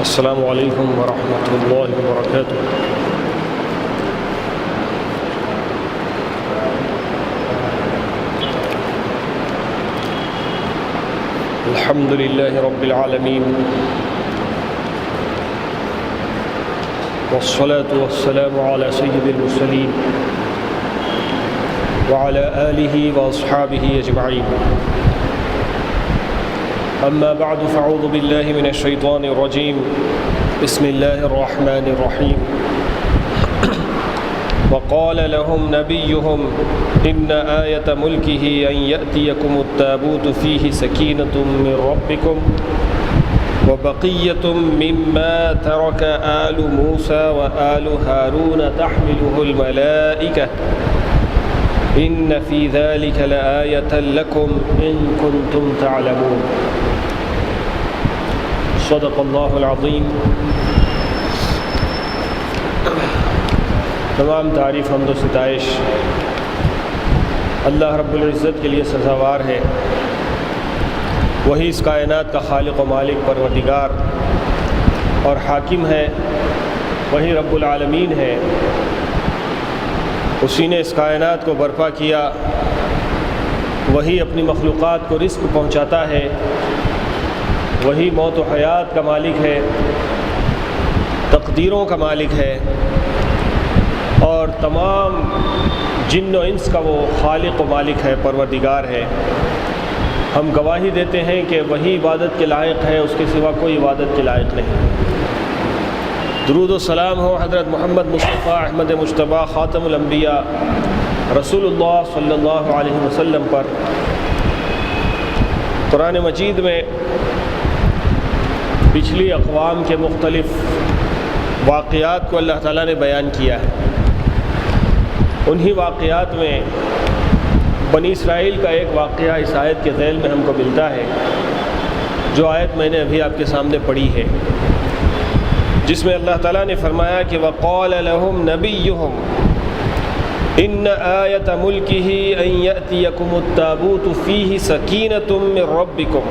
السلام علیکم ورحمۃ اللہ وبرکاتہ۔ الحمد للہ رب العالمین والصلاة والسلام على سید المرسلین وعلى آلہ واصحابہ اجمعین۔ اما بعد فاعوذ باللہ من الشیطان الرجیم، بسم اللہ الرحمن الرحیم۔ وقال لهم نبيهم إن آية ملكه أن يأتيكم التابوت فيه سكينة من ربكم وبقية مما ترك آل موسى وآل هارون تحمله الملائكة إن في ذلك لآية لكم إن كنتم تعلمون۔ صدق اللہ العظیم۔ تمام تعریف حمد و ستائش اللہ رب العزت کے لیے سزاوار ہے۔ وہی اس کائنات کا خالق و مالک پروردگار اور حاکم ہے، وہی رب العالمین ہے۔ اسی نے اس کائنات کو برپا کیا، وہی اپنی مخلوقات کو رزق پہنچاتا ہے، وہی موت و حیات کا مالک ہے، تقدیروں کا مالک ہے، اور تمام جن و انس کا وہ خالق و مالک ہے، پروردگار ہے۔ ہم گواہی دیتے ہیں کہ وہی عبادت کے لائق ہے، اس کے سوا کوئی عبادت کے لائق نہیں۔ درود و سلام ہو حضرت محمد مصطفیٰ احمد مجتبیٰ خاتم الانبیاء رسول اللہ صلی اللہ علیہ وسلم پر۔ قرآن مجید میں پچھلی اقوام کے مختلف واقعات کو اللہ تعالیٰ نے بیان کیا ہے۔ انہی واقعات میں بنی اسرائیل کا ایک واقعہ اس آیت کے ذیل میں ہم کو ملتا ہے، جو آیت میں نے ابھی آپ کے سامنے پڑھی ہے، جس میں اللہ تعالیٰ نے فرمایا کہ وَقَالَ لَهُمْ نَبِيُّهُمْ إِنَّ آيَةَ مُلْكِهِ أَن يَأْتِيَكُمُ التَّابُوتُ فِيهِ سَكِينَةٌ مِّن رَّبِّكُمْ۔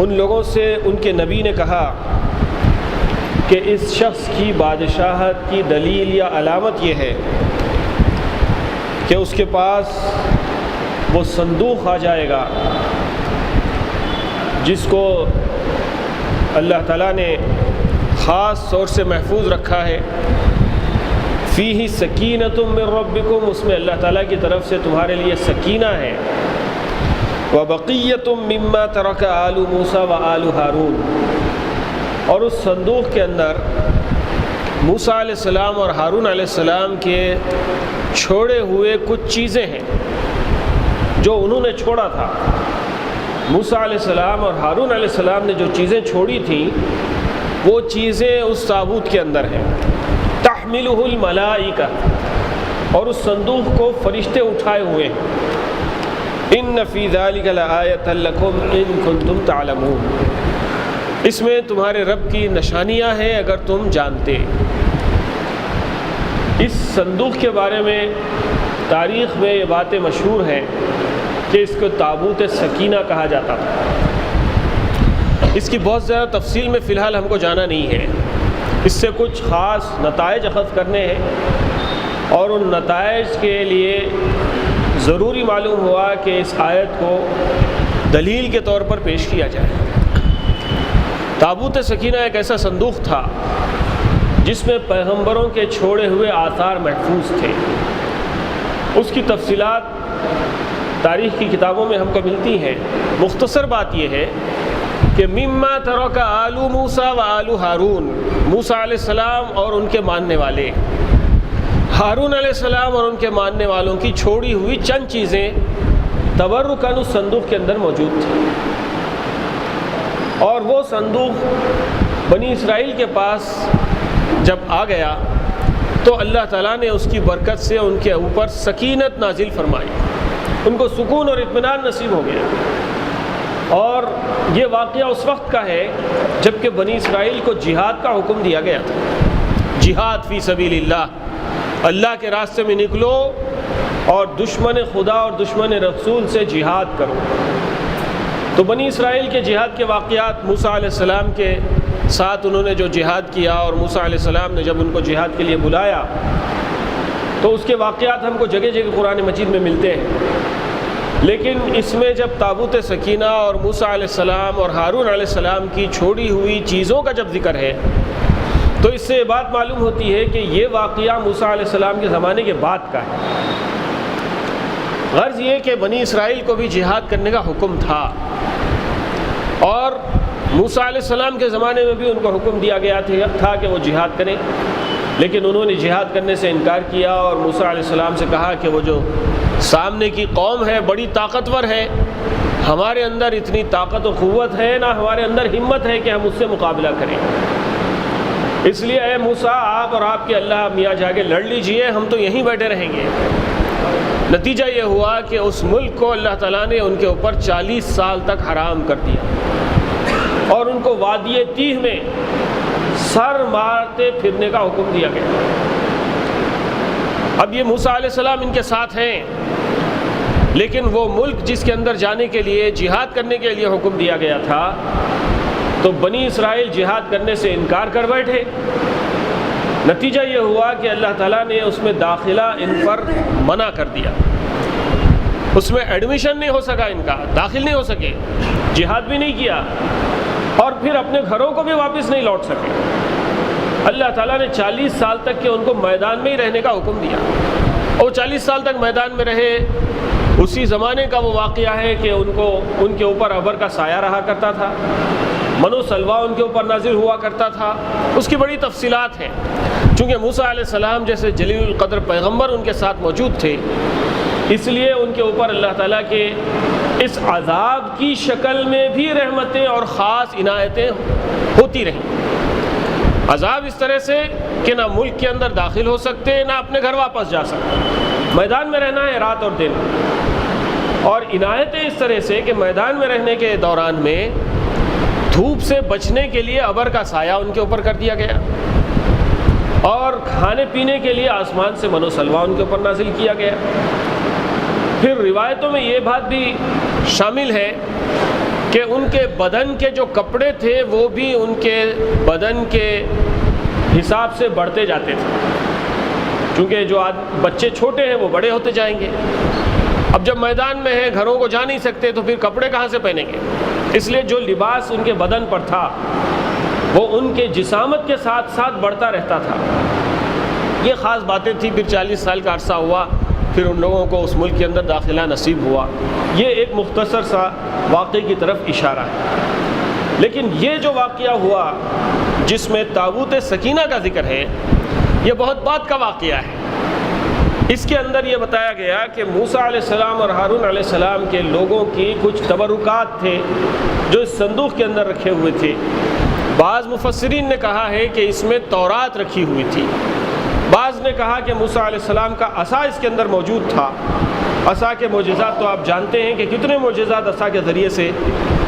ان لوگوں سے ان کے نبی نے کہا کہ اس شخص کی بادشاہت کی دلیل یا علامت یہ ہے کہ اس کے پاس وہ صندوق آ جائے گا جس کو اللہ تعالیٰ نے خاص طور سے محفوظ رکھا ہے۔ فیہ سکینۃ من ربکم، اس میں اللہ تعالیٰ کی طرف سے تمہارے لیے سکینہ ہے۔ وبقیۃ مما ترک آل موسیٰ وآل ہارون، اور اس صندوق کے اندر موسیٰ علیہ السلام اور ہارون علیہ السلام کے چھوڑے ہوئے کچھ چیزیں ہیں جو انہوں نے چھوڑا تھا۔ موسیٰ علیہ السلام اور ہارون علیہ السلام نے جو چیزیں چھوڑی تھیں وہ چیزیں اس تابوت کے اندر ہیں۔ تحملہ الملائکہ، اور اس صندوق کو فرشتے اٹھائے ہوئے ہیں۔ ان فی ذلک لآیۃ لکم ان کنتم تعلمون، اس میں تمہارے رب کی نشانیاں ہیں اگر تم جانتے۔ اس صندوق کے بارے میں تاریخ میں یہ باتیں مشہور ہیں کہ اس کو تابوت سکینہ کہا جاتا تھا۔ اس کی بہت زیادہ تفصیل میں فی الحال ہم کو جانا نہیں ہے، اس سے کچھ خاص نتائج اخذ کرنے ہیں، اور ان نتائج کے لیے ضروری معلوم ہوا کہ اس آیت کو دلیل کے طور پر پیش کیا جائے۔ تابوت سکینہ ایک ایسا صندوق تھا جس میں پیغمبروں کے چھوڑے ہوئے آثار محفوظ تھے۔ اس کی تفصیلات تاریخ کی کتابوں میں ہم کو ملتی ہیں۔ مختصر بات یہ ہے کہ مما ترک آل موسیٰ وآل ہارون، موسیٰ علیہ السلام اور ان کے ماننے والے، ہارون علیہ السلام اور ان کے ماننے والوں کی چھوڑی ہوئی چند چیزیں تبرکاً اس صندوق کے اندر موجود تھیں۔ اور وہ صندوق بنی اسرائیل کے پاس جب آ گیا تو اللہ تعالیٰ نے اس کی برکت سے ان کے اوپر سکینت نازل فرمائی، ان کو سکون اور اطمینان نصیب ہو گیا۔ اور یہ واقعہ اس وقت کا ہے جب کہ بنی اسرائیل کو جہاد کا حکم دیا گیا تھا۔ جہاد فی سبیل اللہ، اللہ کے راستے میں نکلو اور دشمن خدا اور دشمن رسول سے جہاد کرو۔ تو بنی اسرائیل کے جہاد کے واقعات، موسیٰ علیہ السلام کے ساتھ انہوں نے جو جہاد کیا اور موسیٰ علیہ السلام نے جب ان کو جہاد کے لیے بلایا تو اس کے واقعات ہم کو جگہ جگہ قرآن مجید میں ملتے ہیں. لیکن اس میں جب تابوت سکینہ اور موسیٰ علیہ السلام اور ہارون علیہ السلام کی چھوڑی ہوئی چیزوں کا جب ذکر ہے تو اس سے یہ بات معلوم ہوتی ہے کہ یہ واقعہ موسیٰ علیہ السلام کے زمانے کے بعد کا ہے. غرض یہ کہ بنی اسرائیل کو بھی جہاد کرنے کا حکم تھا اور موسیٰ علیہ السلام کے زمانے میں بھی ان کو حکم دیا گیا تھا کہ وہ جہاد کریں، لیکن انہوں نے جہاد کرنے سے انکار کیا اور موسیٰ علیہ السلام سے کہا کہ وہ جو سامنے کی قوم ہے بڑی طاقتور ہے، ہمارے اندر اتنی طاقت و قوت ہے نہ ہمارے اندر ہمت ہے کہ ہم اس سے مقابلہ کریں، اس لیے اے موسیٰ آپ اور آپ کے اللہ میاں جا کے لڑ لیجئے، ہم تو یہیں بیٹھے رہیں گے. نتیجہ یہ ہوا کہ اس ملک کو اللہ تعالیٰ نے ان کے اوپر 40 سال تک حرام کر دیا اور ان کو وادی تیہ میں سر مارتے پھرنے کا حکم دیا گیا. اب یہ موسیٰ علیہ السلام ان کے ساتھ ہیں، لیکن وہ ملک جس کے اندر جانے کے لیے جہاد کرنے کے لیے حکم دیا گیا تھا تو بنی اسرائیل جہاد کرنے سے انکار کر بیٹھے. نتیجہ یہ ہوا کہ اللہ تعالیٰ نے اس میں داخلہ ان پر منع کر دیا، اس میں ایڈمیشن نہیں ہو سکا، ان کا داخل نہیں ہو سکے، جہاد بھی نہیں کیا اور پھر اپنے گھروں کو بھی واپس نہیں لوٹ سکے. اللہ تعالیٰ نے 40 سال تک کہ ان کو میدان میں ہی رہنے کا حکم دیا اور 40 سال تک میدان میں رہے. اسی زمانے کا وہ واقعہ ہے کہ ان کے اوپر ابر کا سایہ رہا کرتا تھا، منو سلوا ان کے اوپر نازل ہوا کرتا تھا. اس کی بڑی تفصیلات ہیں، چونکہ موسیٰ علیہ السلام جیسے جلیل القدر پیغمبر ان کے ساتھ موجود تھے، اس لیے ان کے اوپر اللہ تعالیٰ کے اس عذاب کی شکل میں بھی رحمتیں اور خاص عنایتیں ہوتی رہیں. عذاب اس طرح سے کہ نہ ملک کے اندر داخل ہو سکتے نہ اپنے گھر واپس جا سکتے، میدان میں رہنا ہے رات اور دن. اور عنایتیں اس طرح سے کہ میدان میں رہنے کے دوران میں دھوپ سے بچنے کے لیے ابر کا سایہ ان کے اوپر کر دیا گیا اور کھانے پینے کے لیے آسمان سے منو سلوا ان کے اوپر نازل کیا گیا. پھر روایتوں میں یہ بات بھی شامل ہے کہ ان کے بدن کے جو کپڑے تھے وہ بھی ان کے بدن کے حساب سے بڑھتے جاتے تھے، چونکہ جو بچے چھوٹے ہیں وہ بڑے ہوتے جائیں گے. اب جب میدان میں ہیں، گھروں کو جا نہیں سکتے تو پھر کپڑے کہاں سے پہنیں گے، اس لیے جو لباس ان کے بدن پر تھا وہ ان کے جسامت کے ساتھ ساتھ بڑھتا رہتا تھا. یہ خاص باتیں تھیں. پھر 40 سال کا عرصہ ہوا، پھر ان لوگوں کو اس ملک کے اندر داخلہ نصیب ہوا. یہ ایک مختصر سا واقعے کی طرف اشارہ ہے. لیکن یہ جو واقعہ ہوا جس میں تابوت سکینہ کا ذکر ہے، یہ بہت بعد کا واقعہ ہے. اس کے اندر یہ بتایا گیا کہ موسیٰ علیہ السلام اور ہارون علیہ السلام کے لوگوں کی کچھ تبرکات تھے جو اس صندوق کے اندر رکھے ہوئے تھے. بعض مفسرین نے کہا ہے کہ اس میں تورات رکھی ہوئی تھی، بعض نے کہا کہ موسیٰ علیہ السلام کا عصا اس کے اندر موجود تھا. عصا کے معجزات تو آپ جانتے ہیں کہ کتنے معجزات عصا کے ذریعے سے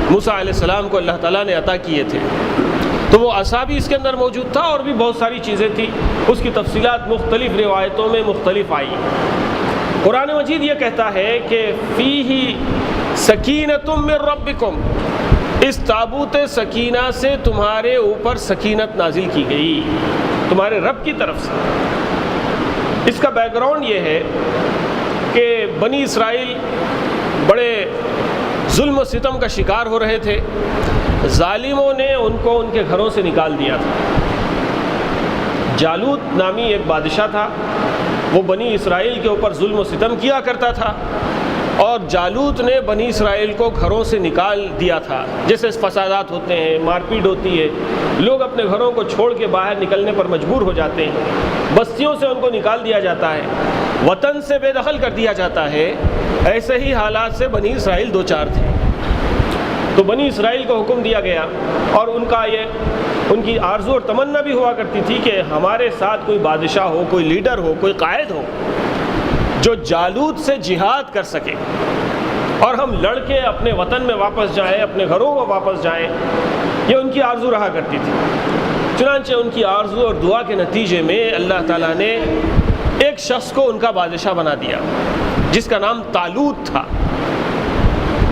موسیٰ علیہ السلام کو اللہ تعالیٰ نے عطا کیے تھے. تو وہ عصا بھی اس کے اندر موجود تھا اور بھی بہت ساری چیزیں تھیں. اس کی تفصیلات مختلف روایتوں میں مختلف آئی. قرآن مجید یہ کہتا ہے کہ فیہ سکینۃ من ربکم، اس تابوت سکینہ سے تمہارے اوپر سکینت نازل کی گئی تمہارے رب کی طرف سے. اس کا بیک گراؤنڈ یہ ہے کہ بنی اسرائیل بڑے ظلم و ستم کا شکار ہو رہے تھے. ظالموں نے ان کو ان کے گھروں سے نکال دیا تھا. جالوت نامی ایک بادشاہ تھا، وہ بنی اسرائیل کے اوپر ظلم و ستم کیا کرتا تھا اور جالوت نے بنی اسرائیل کو گھروں سے نکال دیا تھا. جیسے فسادات ہوتے ہیں، مار پیٹ ہوتی ہے، لوگ اپنے گھروں کو چھوڑ کے باہر نکلنے پر مجبور ہو جاتے ہیں، بستیوں سے ان کو نکال دیا جاتا ہے، وطن سے بے دخل کر دیا جاتا ہے. ایسے ہی حالات سے بنی اسرائیل دو چار تھے. تو بنی اسرائیل کو حکم دیا گیا اور ان کی آرزو اور تمنا بھی ہوا کرتی تھی کہ ہمارے ساتھ کوئی بادشاہ ہو، کوئی لیڈر ہو، کوئی قائد ہو جو جالوت سے جہاد کر سکے اور ہم لڑ کے اپنے وطن میں واپس جائیں، اپنے گھروں کو واپس جائیں. یہ ان کی آرزو رہا کرتی تھی. چنانچہ ان کی آرزو اور دعا کے نتیجے میں اللہ تعالیٰ نے ایک شخص کو ان کا بادشاہ بنا دیا جس کا نام طالوت تھا.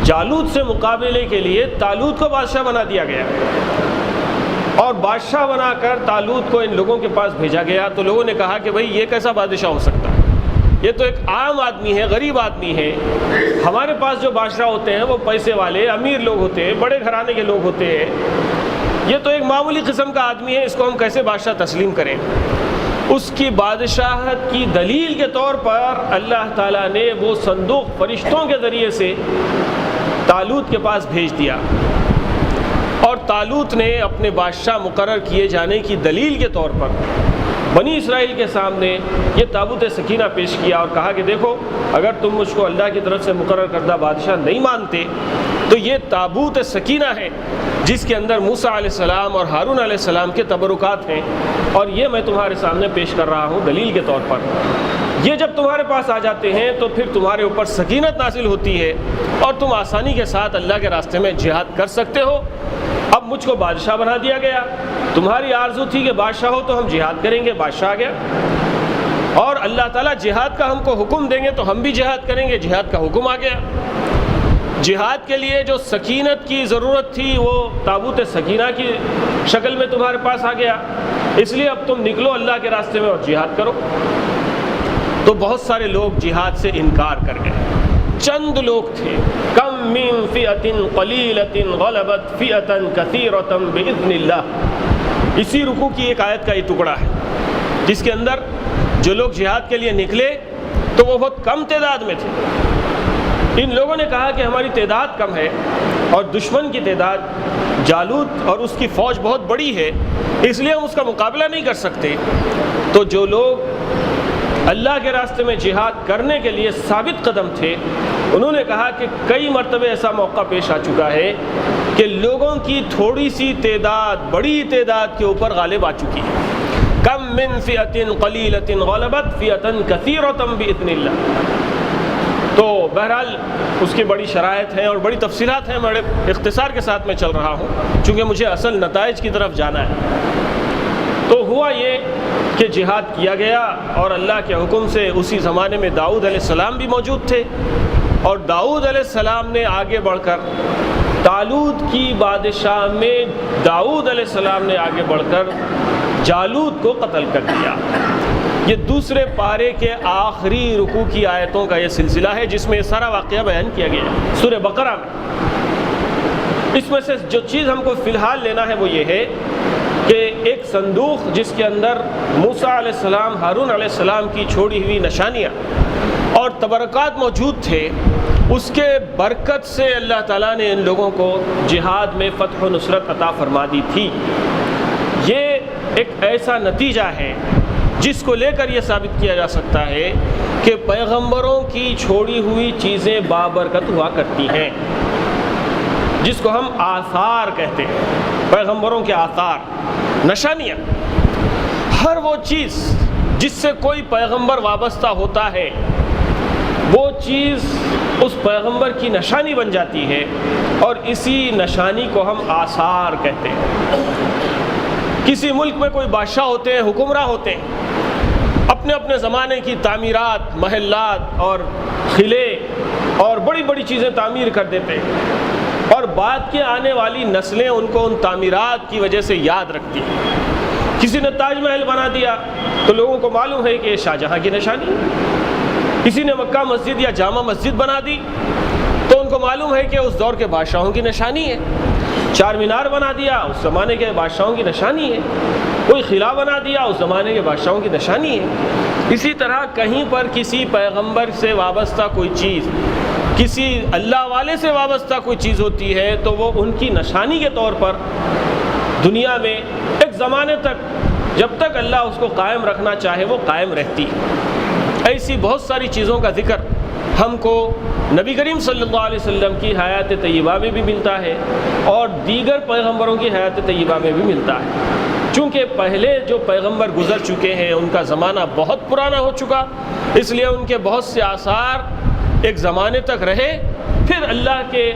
جالوت سے مقابلے کے لیے طالوت کو بادشاہ بنا دیا گیا اور بادشاہ بنا کر طالوت کو ان لوگوں کے پاس بھیجا گیا. تو لوگوں نے کہا کہ بھئی یہ کیسا بادشاہ ہو سکتا ہے, یہ تو ایک عام آدمی ہے, غریب آدمی ہے. ہمارے پاس جو بادشاہ ہوتے ہیں وہ پیسے والے امیر لوگ ہوتے ہیں, بڑے گھرانے کے لوگ ہوتے ہیں. یہ تو ایک معمولی قسم کا آدمی ہے, اس کو ہم کیسے بادشاہ تسلیم کریں؟ اس کی بادشاہت کی دلیل کے طور پر اللہ تعالیٰ نے وہ صندوق فرشتوں کے ذریعے سے طالوت کے پاس بھیج دیا, اور طالوت نے اپنے بادشاہ مقرر کیے جانے کی دلیل کے طور پر بنی اسرائیل کے سامنے یہ تابوت سکینہ پیش کیا اور کہا کہ دیکھو, اگر تم مجھ کو اللہ کی طرف سے مقرر کردہ بادشاہ نہیں مانتے تو یہ تابوت سکینہ ہے جس کے اندر موسیٰ علیہ السلام اور ہارون علیہ السلام کے تبرکات ہیں, اور یہ میں تمہارے سامنے پیش کر رہا ہوں دلیل کے طور پر. یہ جب تمہارے پاس آ جاتے ہیں تو پھر تمہارے اوپر سکینت نازل ہوتی ہے اور تم آسانی کے ساتھ اللہ کے راستے میں جہاد کر سکتے ہو. اب مجھ کو بادشاہ بنا دیا گیا, تمہاری آرزو تھی کہ بادشاہ ہو تو ہم جہاد کریں گے, بادشاہ آ گیا, اور اللہ تعالیٰ جہاد کا ہم کو حکم دیں گے تو ہم بھی جہاد کریں گے, جہاد کا حکم آ گیا. جہاد کے لیے جو سکینت کی ضرورت تھی وہ تابوت سکینہ کی شکل میں تمہارے پاس آ گیا, اس لیے اب تم نکلو اللہ کے راستے میں اور جہاد کرو. تو بہت سارے لوگ جہاد سے انکار کر گئے. چند لوگ تھے, کم من فئۃ قلیلۃ غلبت فئۃ کثیرۃ باذن اللہ. اسی رکوع کی ایک آیت کا یہ ٹکڑا ہے جس کے اندر جو لوگ جہاد کے لیے نکلے تو وہ بہت کم تعداد میں تھے. ان لوگوں نے کہا کہ ہماری تعداد کم ہے اور دشمن کی تعداد جالوت اور اس کی فوج بہت بڑی ہے, اس لیے ہم اس کا مقابلہ نہیں کر سکتے. تو جو لوگ اللہ کے راستے میں جہاد کرنے کے لیے ثابت قدم تھے انہوں نے کہا کہ کئی مرتبہ ایسا موقع پیش آ چکا ہے کہ لوگوں کی تھوڑی سی تعداد بڑی تعداد کے اوپر غالب آ چکی ہے. کم من فئۃ قلیلۃ غلبت فئۃ کثیرۃ باذن اللہ. تو بہرحال اس کی بڑی شرائط ہیں اور بڑی تفصیلات ہیں, بڑے اختصار کے ساتھ میں چل رہا ہوں چونکہ مجھے اصل نتائج کی طرف جانا ہے. تو ہوا یہ کہ جہاد کیا گیا اور اللہ کے حکم سے اسی زمانے میں داؤد علیہ السلام بھی موجود تھے, اور داؤد علیہ السلام نے آگے بڑھ کر طالوت کی بادشاہ میں داؤد علیہ السلام نے آگے بڑھ کر جالوت کو قتل کر دیا. یہ دوسرے پارے کے آخری رکوع کی آیتوں کا یہ سلسلہ ہے جس میں یہ سارا واقعہ بیان کیا گیا ہے سورہ بقرہ میں. اس میں سے جو چیز ہم کو فی الحال لینا ہے وہ یہ ہے کہ ایک صندوق جس کے اندر موسیٰ علیہ السلام ہارون علیہ السلام کی چھوڑی ہوئی نشانیاں اور تبرکات موجود تھے, اس کے برکت سے اللہ تعالیٰ نے ان لوگوں کو جہاد میں فتح و نصرت عطا فرما دی تھی. یہ ایک ایسا نتیجہ ہے جس کو لے کر یہ ثابت کیا جا سکتا ہے کہ پیغمبروں کی چھوڑی ہوئی چیزیں بابرکت ہوا کرتی ہیں, جس کو ہم آثار کہتے ہیں. پیغمبروں کے آثار, نشانیاں, ہر وہ چیز جس سے کوئی پیغمبر وابستہ ہوتا ہے وہ چیز اس پیغمبر کی نشانی بن جاتی ہے, اور اسی نشانی کو ہم آثار کہتے ہیں. کسی ملک میں کوئی بادشاہ ہوتے ہیں, حکمراں ہوتے ہیں, اپنے اپنے زمانے کی تعمیرات, محلات اور قلعے اور بڑی بڑی چیزیں تعمیر کر دیتے ہیں, اور بعد کے آنے والی نسلیں ان کو ان تعمیرات کی وجہ سے یاد رکھتی ہیں. کسی نے تاج محل بنا دیا تو لوگوں کو معلوم ہے کہ یہ شاہ جہاں کی نشانی ہے. کسی نے مکہ مسجد یا جامع مسجد بنا دی تو ان کو معلوم ہے کہ اس دور کے بادشاہوں کی نشانی ہے. چار مینار بنا دیا, اس زمانے کے بادشاہوں کی نشانی ہے. کوئی قلعہ بنا دیا, اس زمانے کے بادشاہوں کی نشانی ہے. اسی طرح کہیں پر کسی پیغمبر سے وابستہ کوئی چیز, کسی اللہ والے سے وابستہ کوئی چیز ہوتی ہے تو وہ ان کی نشانی کے طور پر دنیا میں ایک زمانے تک, جب تک اللہ اس کو قائم رکھنا چاہے, وہ قائم رہتی ہے. ایسی بہت ساری چیزوں کا ذکر ہم کو نبی کریم صلی اللہ علیہ وسلم کی حیات طیبہ میں بھی ملتا ہے اور دیگر پیغمبروں کی حیات طیبہ میں بھی ملتا ہے. چونکہ پہلے جو پیغمبر گزر چکے ہیں ان کا زمانہ بہت پرانا ہو چکا, اس لیے ان کے بہت سے آثار ایک زمانے تک رہے, پھر اللہ کے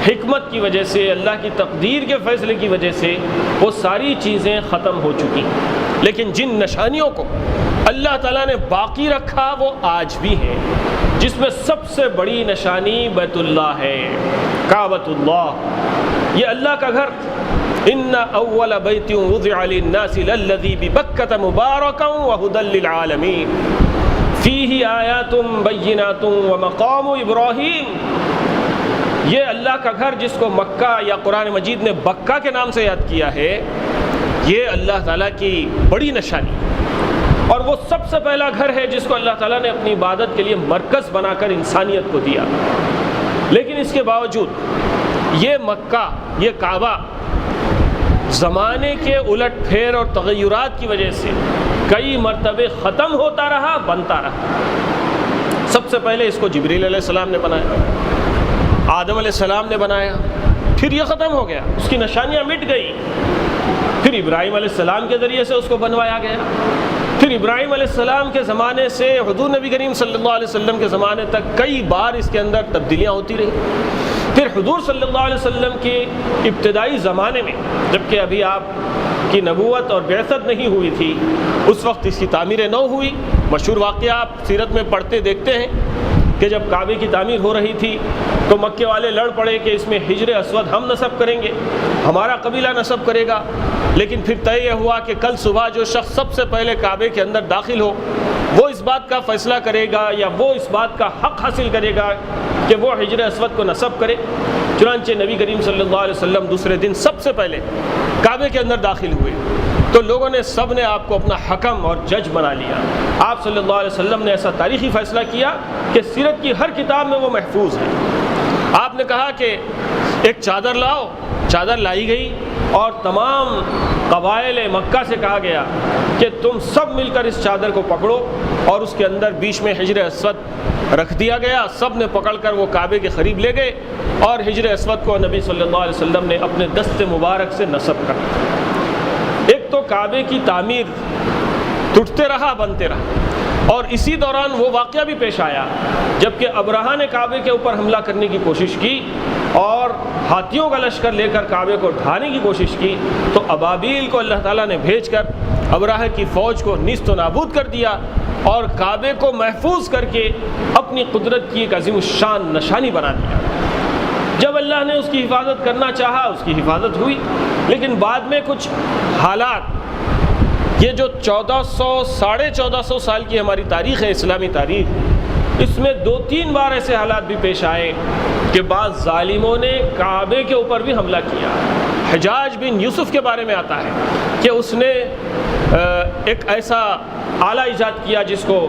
حکمت کی وجہ سے, اللہ کی تقدیر کے فیصلے کی وجہ سے وہ ساری چیزیں ختم ہو چکی. لیکن جن نشانیوں کو اللہ تعالیٰ نے باقی رکھا وہ آج بھی ہیں. جس میں سب سے بڑی نشانی بیت اللہ ہے، کعبۃ اللہ، یہ اللہ کا گھر۔ ان اول بیت وضع للناس للذی ببکۃ مبارکا وہدی للعالمین فیہ آیات بینات ومقام ابراہیم۔ یہ اللہ کا گھر جس کو مکہ یا قرآن مجید نے بکہ کے نام سے یاد کیا ہے، یہ اللہ تعالیٰ کی بڑی نشانی، اور وہ سب سے پہلا گھر ہے جس کو اللہ تعالیٰ نے اپنی عبادت کے لیے مرکز بنا کر انسانیت کو دیا۔ لیکن اس کے باوجود یہ مکہ، یہ کعبہ زمانے کے الٹ پھیر اور تغیرات کی وجہ سے کئی مرتبے ختم ہوتا رہا، بنتا رہا۔ سب سے پہلے اس کو جبریل علیہ السلام نے بنایا، آدم علیہ السلام نے بنایا، پھر یہ ختم ہو گیا، اس کی نشانیاں مٹ گئی۔ پھر ابراہیم علیہ السلام کے ذریعے سے اس کو بنوایا گیا، پھر ابراہیم علیہ السلام کے زمانے سے حضور نبی کریم صلی اللہ علیہ وسلم کے زمانے تک کئی بار اس کے اندر تبدیلیاں ہوتی رہی۔ پھر حضور صلی اللہ علیہ وسلم کے ابتدائی زمانے میں، جبکہ ابھی آپ کی نبوت اور بعثت نہیں ہوئی تھی، اس وقت اس کی تعمیر نو ہوئی۔ مشہور واقعہ آپ سیرت میں پڑھتے دیکھتے ہیں کہ جب کعبے کی تعمیر ہو رہی تھی تو مکے والے لڑ پڑے کہ اس میں حجر اسود ہم نصب کریں گے، ہمارا قبیلہ نصب کرے گا۔ لیکن پھر طے یہ ہوا کہ کل صبح جو شخص سب سے پہلے کعبے کے اندر داخل ہو، وہ اس بات کا فیصلہ کرے گا یا وہ اس بات کا حق حاصل کرے گا کہ وہ حجر اسود کو نصب کرے۔ چنانچہ نبی کریم صلی اللہ علیہ وسلم دوسرے دن سب سے پہلے کعبے کے اندر داخل ہوئے، تو لوگوں نے سب نے آپ کو اپنا حکم اور جج بنا لیا۔ آپ صلی اللہ علیہ وسلم نے ایسا تاریخی فیصلہ کیا کہ سیرت کی ہر کتاب میں وہ محفوظ ہے۔ آپ نے کہا کہ ایک چادر لاؤ، چادر لائی گئی، اور تمام قبائل مکہ سے کہا گیا کہ تم سب مل کر اس چادر کو پکڑو، اور اس کے اندر بیچ میں حجر اسود رکھ دیا گیا۔ سب نے پکڑ کر وہ کعبے کے قریب لے گئے، اور حجر اسود کو نبی صلی اللہ علیہ وسلم نے اپنے دست مبارک سے نصب کر دیا۔ ایک تو کعبے کی تعمیر ٹوٹتے رہا، بنتے رہا، اور اسی دوران وہ واقعہ بھی پیش آیا جبکہ ابرہہ نے کعبے کے اوپر حملہ کرنے کی کوشش کی اور ہاتھیوں کا لشکر لے کر کعبے کو ڈھانے کی کوشش کی، تو ابابیل کو اللہ تعالیٰ نے بھیج کر ابرہہ کی فوج کو نیست و نابود کر دیا، اور کعبے کو محفوظ کر کے اپنی قدرت کی ایک عظیم الشان نشانی بنا دیا۔ جب اللہ نے اس کی حفاظت کرنا چاہا، اس کی حفاظت ہوئی، لیکن بعد میں کچھ حالات، یہ جو 1400 سال کی ہماری تاریخ ہے، اسلامی تاریخ، اس میں 2-3 بار ایسے حالات بھی پیش آئے کہ بعض ظالموں نے کعبے کے اوپر بھی حملہ کیا۔ حجاج بن یوسف کے بارے میں آتا ہے کہ اس نے ایک ایسا آلہ ایجاد کیا جس کو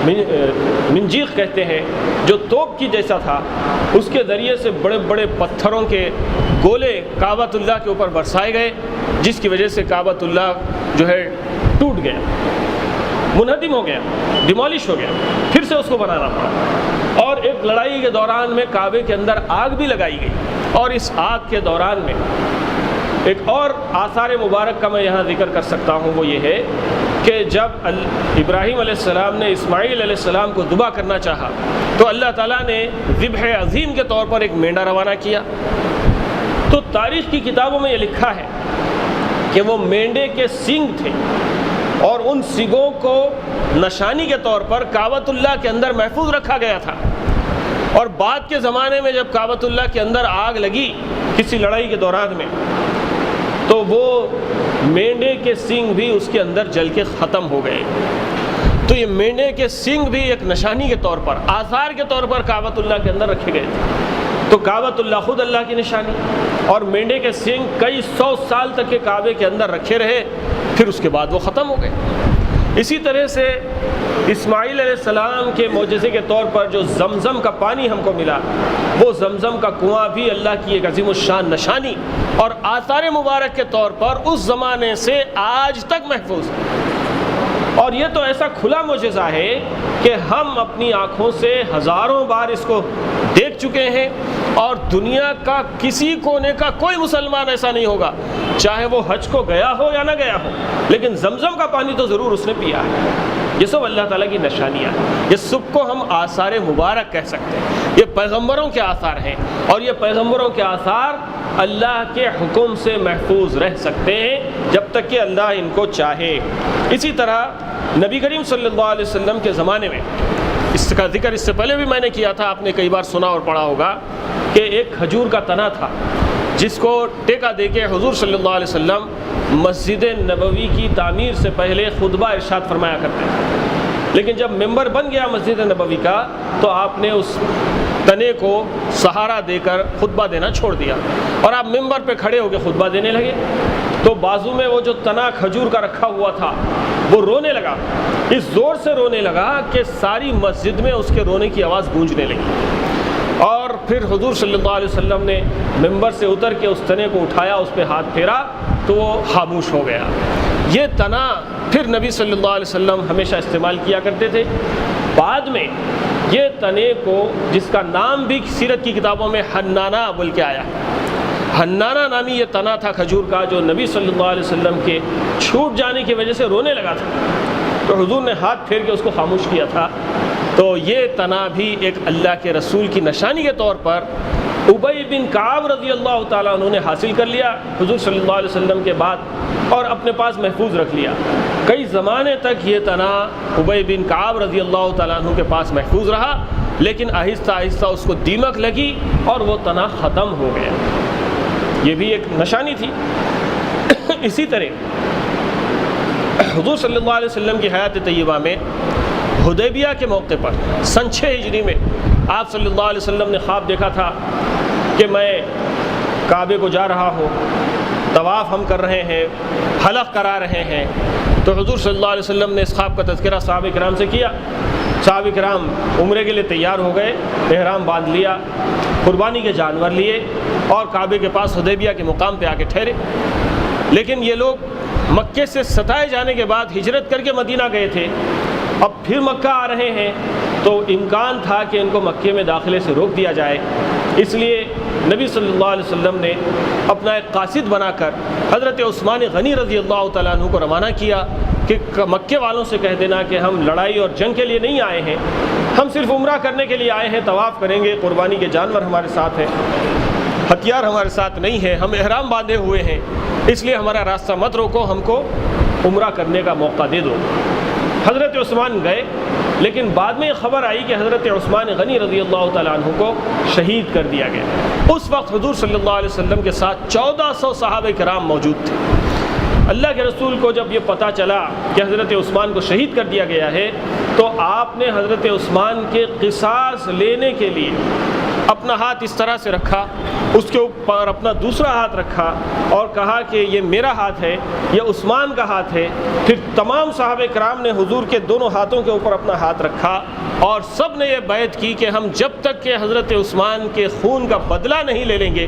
منجیق کہتے ہیں، جو توپ کی جیسا تھا، اس کے ذریعے سے بڑے بڑے پتھروں کے گولے کعبۃ اللہ کے اوپر برسائے گئے، جس کی وجہ سے کعبۃ اللہ جو ہے ٹوٹ گیا، منہدم ہو گیا، ڈیمالش ہو گیا، پھر سے اس کو بنانا پڑا۔ اور ایک لڑائی کے دوران میں کعبے کے اندر آگ بھی لگائی گئی، اور اس آگ کے دوران میں ایک اور آثار مبارک کا میں یہاں ذکر کر سکتا ہوں، وہ یہ ہے کہ جب ابراہیم علیہ السلام نے اسماعیل علیہ السلام کو ذبح کرنا چاہا تو اللہ تعالیٰ نے ذبح عظیم کے طور پر ایک مینڈا روانہ کیا۔ تو تاریخ کی کتابوں میں یہ لکھا ہے کہ وہ مینڈے کے سینگ تھے، اور ان سینگوں کو نشانی کے طور پر کعبۃ اللہ کے اندر محفوظ رکھا گیا تھا۔ اور بعد کے زمانے میں جب کعبۃ اللہ کے اندر آگ لگی کسی لڑائی کے دوران میں، تو وہ مینڈے کے سینگ بھی اس کے اندر جل کے ختم ہو گئے۔ تو یہ مینڈے کے سینگ بھی ایک نشانی کے طور پر، آثار کے طور پر کعبۃ اللہ کے اندر رکھے گئے تھے۔ تو کعبۃ اللہ خود اللہ کی نشانی، اور مینڈے کے سینگ کئی 100 سال تک کے کعبے کے اندر رکھے رہے، پھر اس کے بعد وہ ختم ہو گئے۔ اسی طرح سے اسماعیل علیہ السلام کے معجزے کے طور پر جو زمزم کا پانی ہم کو ملا، وہ زمزم کا کنواں بھی اللہ کی ایک عظیم الشان نشانی اور آثار مبارک کے طور پر اس زمانے سے آج تک محفوظ ہے۔ اور یہ تو ایسا کھلا معجزہ ہے کہ ہم اپنی آنکھوں سے ہزاروں بار اس کو دیکھ چکے ہیں، اور دنیا کا کسی کونے کا کوئی مسلمان ایسا نہیں ہوگا، چاہے وہ حج کو گیا ہو یا نہ گیا ہو، لیکن زمزم کا پانی تو ضرور اس نے پیا ہے۔ یہ سب اللہ تعالیٰ کی نشانیاں ہیں، یہ سب کو ہم آثار مبارک کہہ سکتے ہیں۔ یہ پیغمبروں کے آثار ہیں، اور یہ پیغمبروں کے آثار اللہ کے حکم سے محفوظ رہ سکتے ہیں جب تک کہ اللہ ان کو چاہے۔ اسی طرح نبی کریم صلی اللہ علیہ وسلم کے زمانے میں اس کا ذکر اس سے پہلے بھی میں نے کیا تھا، آپ نے کئی بار سنا اور پڑھا ہوگا کہ ایک کھجور کا تنا تھا جس کو ٹیکا دے کے حضور صلی اللہ علیہ وسلم مسجد نبوی کی تعمیر سے پہلے خطبہ ارشاد فرمایا کرتے تھے، لیکن جب ممبر بن گیا مسجد نبوی کا تو آپ نے اس تنے کو سہارا دے کر خطبہ دینا چھوڑ دیا اور آپ ممبر پہ کھڑے ہو کے خطبہ دینے لگے، تو بازو میں وہ جو تنا کھجور کا رکھا ہوا تھا وہ رونے لگا، اس زور سے رونے لگا کہ ساری مسجد میں اس کے رونے کی آواز گونجنے لگی، اور پھر حضور صلی اللہ علیہ وسلم نے ممبر سے اتر کے اس تنے کو اٹھایا، اس پہ ہاتھ پھیرا تو وہ خاموش ہو گیا۔ یہ تنا پھر نبی صلی اللہ علیہ وسلم ہمیشہ استعمال کیا کرتے تھے۔ بعد میں یہ تنے کو، جس کا نام بھی سیرت کی کتابوں میں حنانہ بول کے آیا ہے، حنانہ نامی یہ تنا تھا کھجور کا، جو نبی صلی اللہ علیہ وسلم کے چھوٹ جانے کی وجہ سے رونے لگا تھا، تو حضور نے ہاتھ پھیر کے اس کو خاموش کیا تھا۔ تو یہ تنا بھی ایک اللہ کے رسول کی نشانی کے طور پر ابی بن کعب رضی اللہ تعالیٰ عنہ نے حاصل کر لیا حضور صلی اللہ علیہ وسلم کے بعد، اور اپنے پاس محفوظ رکھ لیا۔ کئی زمانے تک یہ تنا ابی بن کعب رضی اللہ تعالیٰ عنہ کے پاس محفوظ رہا، لیکن آہستہ آہستہ اس کو دیمک لگی اور وہ تنا ختم ہو گیا۔ یہ بھی ایک نشانی تھی۔ اسی طرح حضور صلی اللہ علیہ وسلم کی حیات طیبہ میں حدیبیہ کے موقع پر سن 6 ہجری میں آپ صلی اللہ علیہ وسلم نے خواب دیکھا تھا کہ میں کعبے کو جا رہا ہوں، طواف ہم کر رہے ہیں، حلق کرا رہے ہیں، تو حضور صلی اللہ علیہ وسلم نے اس خواب کا تذکرہ صحابہ کرام سے کیا۔ صحابہ کرام عمرے کے لیے تیار ہو گئے، احرام باندھ لیا، قربانی کے جانور لیے اور کعبے کے پاس حدیبیہ کے مقام پہ آ کے ٹھہرے۔ لیکن یہ لوگ مکے سے ستائے جانے کے بعد ہجرت کر کے مدینہ گئے تھے، اب پھر مکہ آ رہے ہیں، تو امکان تھا کہ ان کو مکے میں داخلے سے روک دیا جائے، اس لیے نبی صلی اللہ علیہ وسلم نے اپنا ایک قاصد بنا کر حضرت عثمان غنی رضی اللہ تعالیٰ عنہ کو روانہ کیا کہ مکے والوں سے کہہ دینا کہ ہم لڑائی اور جنگ کے لیے نہیں آئے ہیں، ہم صرف عمرہ کرنے کے لیے آئے ہیں، طواف کریں گے، قربانی کے جانور ہمارے ساتھ ہیں، ہتھیار ہمارے ساتھ نہیں ہے، ہم احرام باندھے ہوئے ہیں، اس لیے ہمارا راستہ مت روکو، ہم کو عمرہ کرنے کا موقع دے دو۔ حضرت عثمان گئے، لیکن بعد میں یہ خبر آئی کہ حضرت عثمان غنی رضی اللہ تعالیٰ عنہ کو شہید کر دیا گیا۔ اس وقت حضور صلی اللہ علیہ وسلم کے ساتھ 1400 صحابہ کرام موجود تھے۔ اللہ کے رسول کو جب یہ پتہ چلا کہ حضرت عثمان کو شہید کر دیا گیا ہے، تو آپ نے حضرت عثمان کے قصاص لینے کے لیے اپنا ہاتھ اس طرح سے رکھا، اس کے اوپر اپنا دوسرا ہاتھ رکھا اور کہا کہ یہ میرا ہاتھ ہے، یہ عثمان کا ہاتھ ہے۔ پھر تمام صحابہ کرام نے حضور کے دونوں ہاتھوں کے اوپر اپنا ہاتھ رکھا اور سب نے یہ بیعت کی کہ ہم جب تک کہ حضرت عثمان کے خون کا بدلہ نہیں لے لیں گے،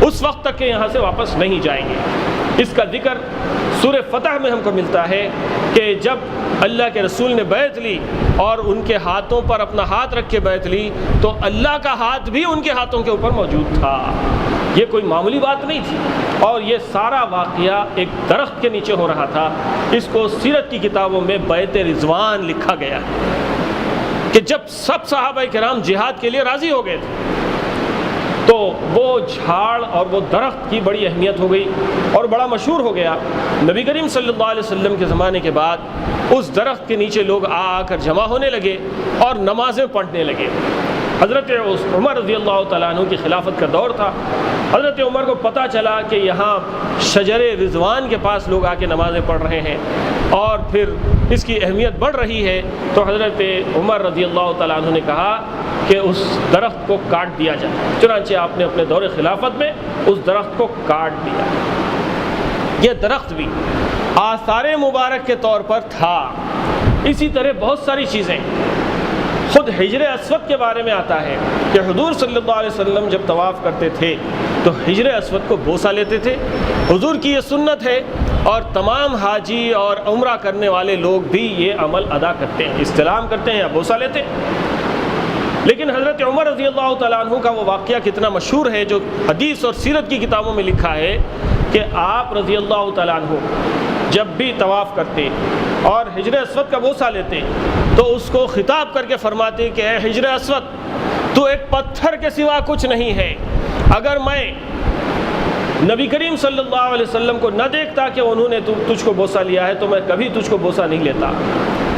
اس وقت تک کہ یہاں سے واپس نہیں جائیں گے۔ اس کا ذکر سورہ فتح میں ہم کو ملتا ہے کہ جب اللہ کے رسول نے بیعت لی اور ان کے ہاتھوں پر اپنا ہاتھ رکھ کے بیعت لی، تو اللہ کا ہاتھ بھی ان کے ہاتھوں کے اوپر موجود تھا۔ یہ کوئی معمولی بات نہیں تھی، اور یہ سارا واقعہ ایک درخت کے نیچے ہو رہا تھا۔ اس کو سیرت کی کتابوں میں بیعت رضوان لکھا گیا ہے کہ جب سب صحابہ کرام جہاد کے لیے راضی ہو گئے تھے، تو وہ جھاڑ اور وہ درخت کی بڑی اہمیت ہو گئی اور بڑا مشہور ہو گیا۔ نبی کریم صلی اللہ علیہ وسلم کے زمانے کے بعد اس درخت کے نیچے لوگ آ کر جمع ہونے لگے اور نمازیں پڑھنے لگے۔ حضرت عمر رضی اللہ تعالیٰ عنہ کی خلافت کا دور تھا۔ حضرت عمر کو پتہ چلا کہ یہاں شجر رضوان کے پاس لوگ آ کے نمازیں پڑھ رہے ہیں اور پھر اس کی اہمیت بڑھ رہی ہے، تو حضرت عمر رضی اللہ تعالیٰ عنہ نے کہا کہ اس درخت کو کاٹ دیا جائے۔ چنانچہ آپ نے اپنے دور خلافت میں اس درخت کو کاٹ دیا۔ یہ درخت بھی آثار مبارک کے طور پر تھا۔ اسی طرح بہت ساری چیزیں، خود حجر اسود کے بارے میں آتا ہے کہ حضور صلی اللہ علیہ وسلم جب طواف کرتے تھے تو حجر اسود کو بوسہ لیتے تھے۔ حضور کی یہ سنت ہے اور تمام حاجی اور عمرہ کرنے والے لوگ بھی یہ عمل ادا کرتے ہیں، استلام کرتے ہیں یا بوسہ لیتے ہیں۔ لیکن حضرت عمر رضی اللہ تعالیٰ عنہ کا وہ واقعہ کتنا مشہور ہے جو حدیث اور سیرت کی کتابوں میں لکھا ہے کہ آپ رضی اللہ تعالیٰ عنہ جب بھی طواف کرتے اور حجر اسود کا بوسہ لیتے تو اس کو خطاب کر کے فرماتے کہ اے حجر اسود، تو ایک پتھر کے سوا کچھ نہیں ہے، اگر میں نبی کریم صلی اللہ علیہ وسلم کو نہ دیکھتا کہ انہوں نے تجھ کو بوسہ لیا ہے تو میں کبھی تجھ کو بوسہ نہیں لیتا۔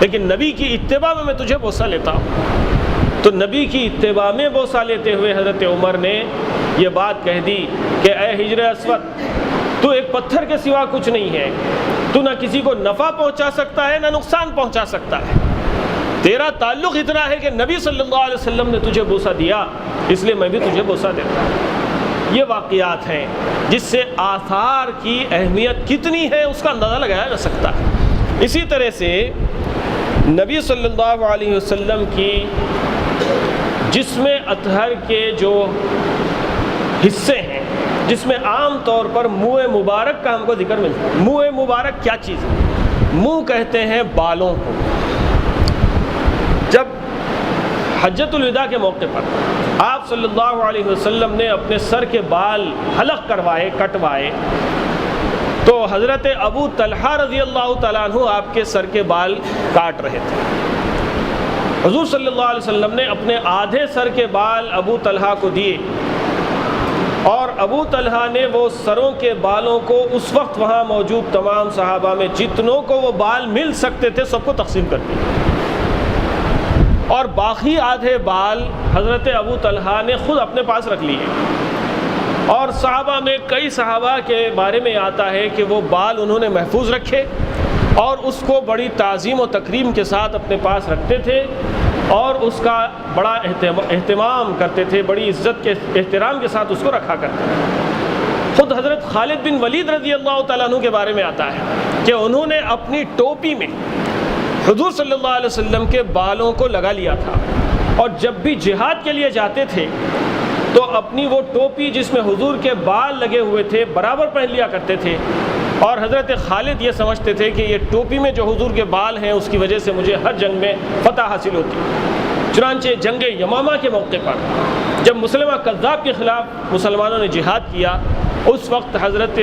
لیکن نبی کی اتباع میں تجھے بوسہ لیتا ہوں۔ تو نبی کی اتباع میں بوسہ لیتے ہوئے حضرت عمر نے یہ بات کہہ دی کہ اے حجر اسود، تو ایک پتھر کے سوا کچھ نہیں ہے، تو نہ کسی کو نفع پہنچا سکتا ہے نہ نقصان پہنچا سکتا ہے، تیرا تعلق اتنا ہے کہ نبی صلی اللہ علیہ وسلم نے تجھے بوسہ دیا، اس لیے میں بھی تجھے بوسہ دیتا ہوں۔ یہ واقعات ہیں جس سے آثار کی اہمیت کتنی ہے اس کا اندازہ لگایا جا سکتا ہے۔ اسی طرح سے نبی صلی اللہ علیہ وسلم کی جسم اطہر کے جو حصے ہیں، جس میں عام طور پر منہ مبارک کا ہم کو ذکر ملتا ہے۔ منہ مبارک کیا چیز ہے؟ منہ کہتے ہیں بالوں کو۔ جب حجۃ الوداع کے موقع پر آپ صلی اللہ علیہ وسلم نے اپنے سر کے بال حلق کروائے، کٹوائے، تو حضرت ابو طلحہ رضی اللہ تعالیٰ عنہ آپ کے سر کے بال کاٹ رہے تھے۔ حضور صلی اللہ علیہ وسلم نے اپنے آدھے سر کے بال ابو طلحہ کو دیے، اور ابو طلحہ نے وہ سروں کے بالوں کو اس وقت وہاں موجود تمام صحابہ میں جتنوں کو وہ بال مل سکتے تھے سب کو تقسیم کر دیا، اور باقی آدھے بال حضرت ابو طلحہ نے خود اپنے پاس رکھ لیے۔ اور صحابہ میں کئی صحابہ کے بارے میں آتا ہے کہ وہ بال انہوں نے محفوظ رکھے اور اس کو بڑی تعظیم و تکریم کے ساتھ اپنے پاس رکھتے تھے، اور اس کا بڑا اہتمام کرتے تھے، بڑی عزت کے احترام کے ساتھ اس کو رکھا کرتے تھے۔ خود حضرت خالد بن ولید رضی اللہ تعالیٰ عنہ کے بارے میں آتا ہے کہ انہوں نے اپنی ٹوپی میں حضور صلی اللہ علیہ وسلم کے بالوں کو لگا لیا تھا، اور جب بھی جہاد کے لیے جاتے تھے تو اپنی وہ ٹوپی جس میں حضور کے بال لگے ہوئے تھے برابر پہن لیا کرتے تھے، اور حضرت خالد یہ سمجھتے تھے کہ یہ ٹوپی میں جو حضور کے بال ہیں اس کی وجہ سے مجھے ہر جنگ میں فتح حاصل ہوتی۔ چنانچہ جنگ یمامہ کے موقع پر جب مسلمہ کذاب کے خلاف مسلمانوں نے جہاد کیا، اس وقت حضرت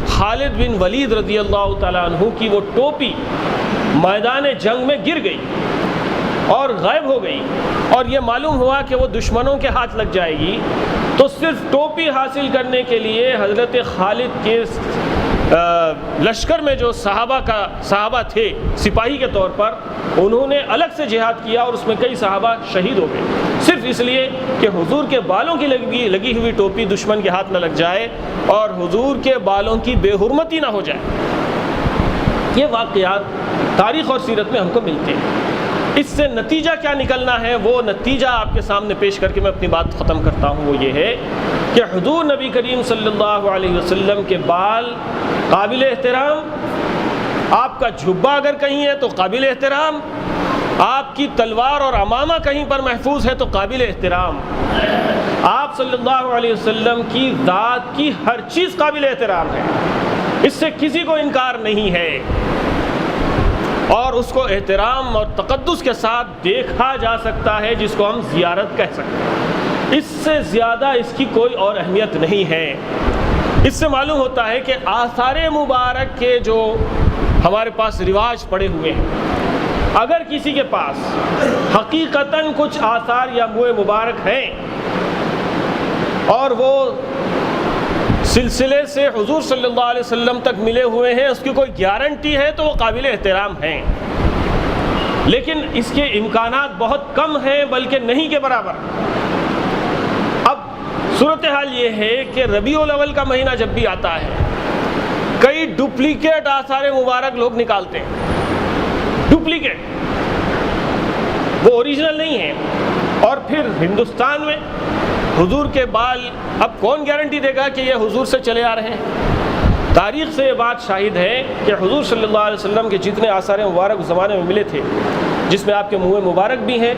خالد بن ولید رضی اللہ تعالیٰ عنہ کی وہ ٹوپی میدان جنگ میں گر گئی اور غائب ہو گئی، اور یہ معلوم ہوا کہ وہ دشمنوں کے ہاتھ لگ جائے گی، تو صرف ٹوپی حاصل کرنے کے لیے حضرت خالد کے لشکر میں جو صحابہ تھے سپاہی کے طور پر، انہوں نے الگ سے جہاد کیا، اور اس میں کئی صحابہ شہید ہو گئے، صرف اس لیے کہ حضور کے بالوں کی لگی ہوئی ٹوپی دشمن کے ہاتھ نہ لگ جائے اور حضور کے بالوں کی بے حرمتی نہ ہو جائے۔ یہ واقعات تاریخ اور سیرت میں ہم کو ملتے ہیں۔ اس سے نتیجہ کیا نکلنا ہے، وہ نتیجہ آپ کے سامنے پیش کر کے میں اپنی بات ختم کرتا ہوں۔ وہ یہ ہے کہ حضور نبی کریم صلی اللہ علیہ وسلم کے بال قابل احترام، آپ کا جھبا اگر کہیں ہے تو قابل احترام، آپ کی تلوار اور عمامہ کہیں پر محفوظ ہے تو قابل احترام، آپ صلی اللہ علیہ وسلم کی ذات کی ہر چیز قابل احترام ہے، اس سے کسی کو انکار نہیں ہے، اور اس کو احترام اور تقدس کے ساتھ دیکھا جا سکتا ہے، جس کو ہم زیارت کہہ سکتے ہیں۔ اس سے زیادہ اس کی کوئی اور اہمیت نہیں ہے۔ اس سے معلوم ہوتا ہے کہ آثار مبارک کے جو ہمارے پاس رواج پڑے ہوئے ہیں، اگر کسی کے پاس حقیقتاً کچھ آثار یا منہ مبارک ہیں اور وہ سلسلے سے حضور صلی اللہ علیہ وسلم تک ملے ہوئے ہیں، اس کی کوئی گارنٹی ہے تو وہ قابل احترام ہیں، لیکن اس کے امکانات بہت کم ہیں، بلکہ نہیں کے برابر۔ اب صورتحال یہ ہے کہ ربیع الاول کا مہینہ جب بھی آتا ہے، کئی ڈپلیکیٹ آثار مبارک لوگ نکالتے ہیں، ڈپلیکیٹ، وہ اوریجنل نہیں ہیں، اور پھر ہندوستان میں حضور کے بال، اب کون گارنٹی دے گا کہ یہ حضور سے چلے آ رہے ہیں؟ تاریخ سے یہ بات شاہد ہے کہ حضور صلی اللہ علیہ وسلم کے جتنے آثار مبارک اس زمانے میں ملے تھے، جس میں آپ کے منہ مبارک بھی ہیں،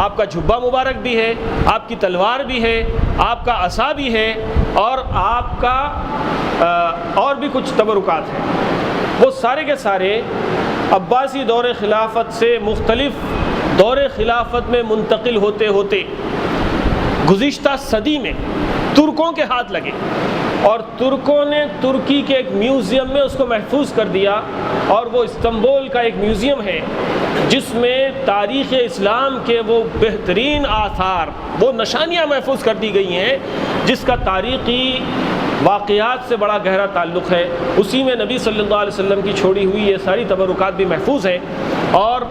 آپ کا جھبا مبارک بھی ہے، آپ کی تلوار بھی ہے، آپ کا عصا بھی ہے، اور آپ کا اور بھی کچھ تبرکات ہیں، وہ سارے کے سارے عباسی دور خلافت سے مختلف دور خلافت میں منتقل ہوتے ہوتے گزشتہ صدی میں ترکوں کے ہاتھ لگے، اور ترکوں نے ترکی کے ایک میوزیم میں اس کو محفوظ کر دیا، اور وہ استنبول کا ایک میوزیم ہے جس میں تاریخ اسلام کے وہ بہترین آثار، وہ نشانیاں محفوظ کر دی گئی ہیں، جس کا تاریخی واقعات سے بڑا گہرا تعلق ہے، اسی میں نبی صلی اللہ علیہ وسلم کی چھوڑی ہوئی یہ ساری تبرکات بھی محفوظ ہیں، اور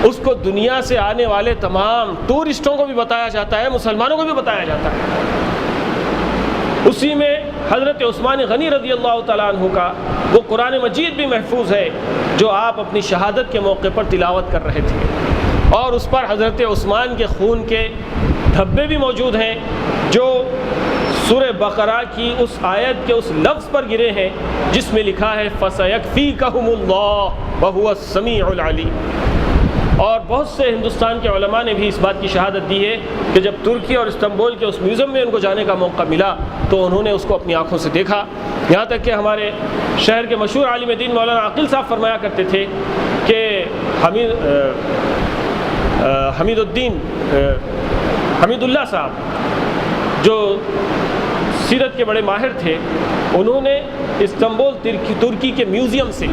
اس کو دنیا سے آنے والے تمام ٹورسٹوں کو بھی بتایا جاتا ہے، مسلمانوں کو بھی بتایا جاتا ہے۔ اسی میں حضرت عثمان غنی رضی اللہ تعالیٰ عنہ کا وہ قرآن مجید بھی محفوظ ہے جو آپ اپنی شہادت کے موقع پر تلاوت کر رہے تھے، اور اس پر حضرت عثمان کے خون کے دھبے بھی موجود ہیں جو سورہ بقرہ کی اس آیت کے اس لفظ پر گرے ہیں جس میں لکھا ہے فَسَيَكْفِيكَهُمُ اللَّهُ وَهُوَ السَّمِيعُ الْعَلِيمُ۔ اور بہت سے ہندوستان کے علماء نے بھی اس بات کی شہادت دی ہے کہ جب ترکی اور استنبول کے اس میوزیم میں ان کو جانے کا موقع ملا تو انہوں نے اس کو اپنی آنکھوں سے دیکھا، یہاں تک کہ ہمارے شہر کے مشہور عالم دین مولانا عاقل صاحب فرمایا کرتے تھے کہ حمید اللہ صاحب جو سیرت کے بڑے ماہر تھے، انہوں نے استنبول ترکی کے میوزیم سے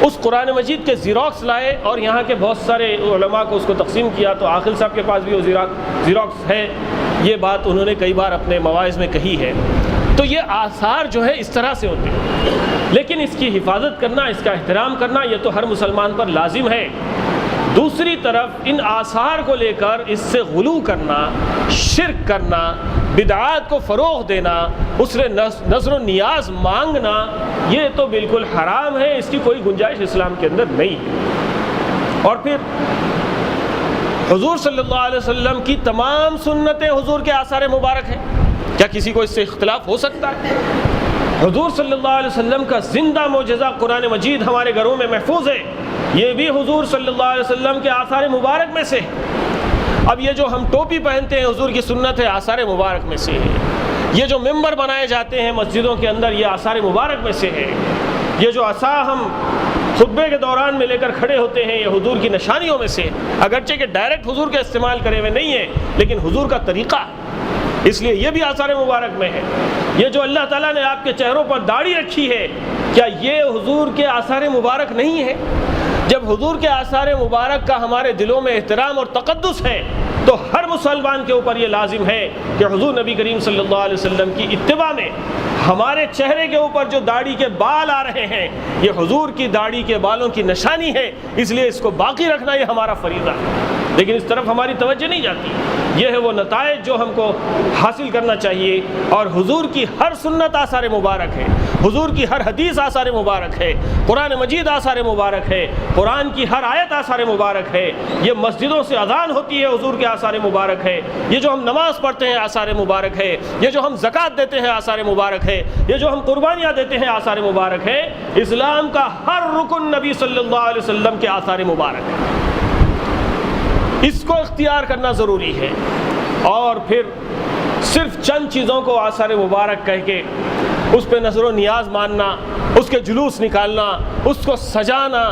اس قرآن مجید کے زیروکس لائے اور یہاں کے بہت سارے علماء کو اس کو تقسیم کیا، تو عاقل صاحب کے پاس بھی وہ زیروکس ہے، یہ بات انہوں نے کئی بار اپنے مواعظ میں کہی ہے۔ تو یہ آثار جو ہے اس طرح سے ہوتے ہیں، لیکن اس کی حفاظت کرنا، اس کا احترام کرنا یہ تو ہر مسلمان پر لازم ہے۔ دوسری طرف ان آثار کو لے کر اس سے غلو کرنا، شرک کرنا، بدعات کو فروغ دینا، اس سے نظر و نیاز مانگنا، یہ تو بالکل حرام ہے، اس کی کوئی گنجائش اسلام کے اندر نہیں ہے۔ اور پھر حضور صلی اللہ علیہ وسلم کی تمام سنتیں حضور کے آثار مبارک ہیں، کیا کسی کو اس سے اختلاف ہو سکتا ہے؟ حضور صلی اللہ علیہ وسلم کا زندہ معجزہ قرآن مجید ہمارے گھروں میں محفوظ ہے، یہ بھی حضور صلی اللہ علیہ وسلم کے آثار مبارک میں سے ہے۔ اب یہ جو ہم ٹوپی پہنتے ہیں حضور کی سنت ہے، آثار مبارک میں سے ہے۔ یہ جو ممبر بنائے جاتے ہیں مسجدوں کے اندر، یہ آثار مبارک میں سے ہے۔ یہ جو عصا ہم خطبے کے دوران میں لے کر کھڑے ہوتے ہیں، یہ حضور کی نشانیوں میں سے، اگرچہ کہ ڈائریکٹ حضور کا استعمال کرے ہوئے نہیں ہے لیکن حضور کا طریقہ ہے، اس لیے یہ بھی آثار مبارک میں ہے۔ یہ جو اللہ تعالیٰ نے آپ کے چہروں پر داڑھی رکھی ہے، کیا یہ حضور کے آثار مبارک نہیں ہے؟ جب حضور کے آثار مبارک کا ہمارے دلوں میں احترام اور تقدس ہے تو ہر مسلمان کے اوپر یہ لازم ہے کہ حضور نبی کریم صلی اللہ علیہ وسلم کی اتباع میں ہمارے چہرے کے اوپر جو داڑھی کے بال آ رہے ہیں، یہ حضور کی داڑھی کے بالوں کی نشانی ہے، اس لیے اس کو باقی رکھنا یہ ہمارا فریضہ ہے، لیکن اس طرف ہماری توجہ نہیں جاتی۔ یہ ہے وہ نتائج جو ہم کو حاصل کرنا چاہیے، اور حضور کی ہر سنت آثار مبارک ہے، حضور کی ہر حدیث آثار مبارک ہے، قرآن مجید آثار مبارک ہے، قرآن کی ہر آیت آثار مبارک ہے، یہ مسجدوں سے اذان ہوتی ہے حضور کے آثار مبارک ہے، یہ جو ہم نماز پڑھتے ہیں آثار مبارک ہے، یہ جو ہم زکوٰۃ دیتے ہیں آثار مبارک ہے، یہ جو ہم قربانیاں دیتے ہیں آثار مبارک ہے۔ اسلام کا ہر رکن نبی صلی اللہ علیہ وسلم کے آثار مبارک ہے، اس کو اختیار کرنا ضروری ہے۔ اور پھر صرف چند چیزوں کو آثار مبارک کہہ کے اس پہ نظر و نیاز ماننا، اس کے جلوس نکالنا، اس کو سجانا،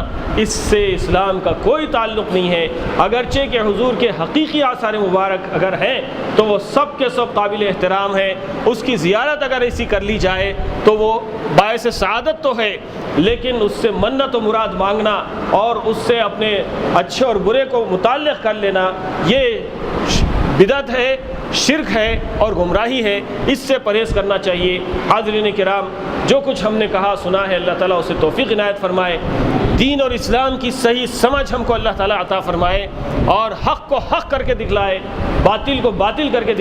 اس سے اسلام کا کوئی تعلق نہیں ہے۔ اگرچہ کہ حضور کے حقیقی آثار مبارک اگر ہیں تو وہ سب کے سب قابل احترام ہے، اس کی زیارت اگر ایسی کر لی جائے تو وہ باعث سعادت تو ہے، لیکن اس سے منت و مراد مانگنا اور اس سے اپنے اچھے اور برے کو متعلق کر لینا، یہ بدعت ہے، شرک ہے اور گمراہی ہے، اس سے پرہیز کرنا چاہیے۔ حاضرین کرام، جو کچھ ہم نے کہا سنا ہے، اللہ تعالیٰ اسے توفیق عنایت فرمائے، دین اور اسلام کی صحیح سمجھ ہم کو اللہ تعالیٰ عطا فرمائے، اور حق کو حق کر کے دکھلائے، باطل کو باطل کر کے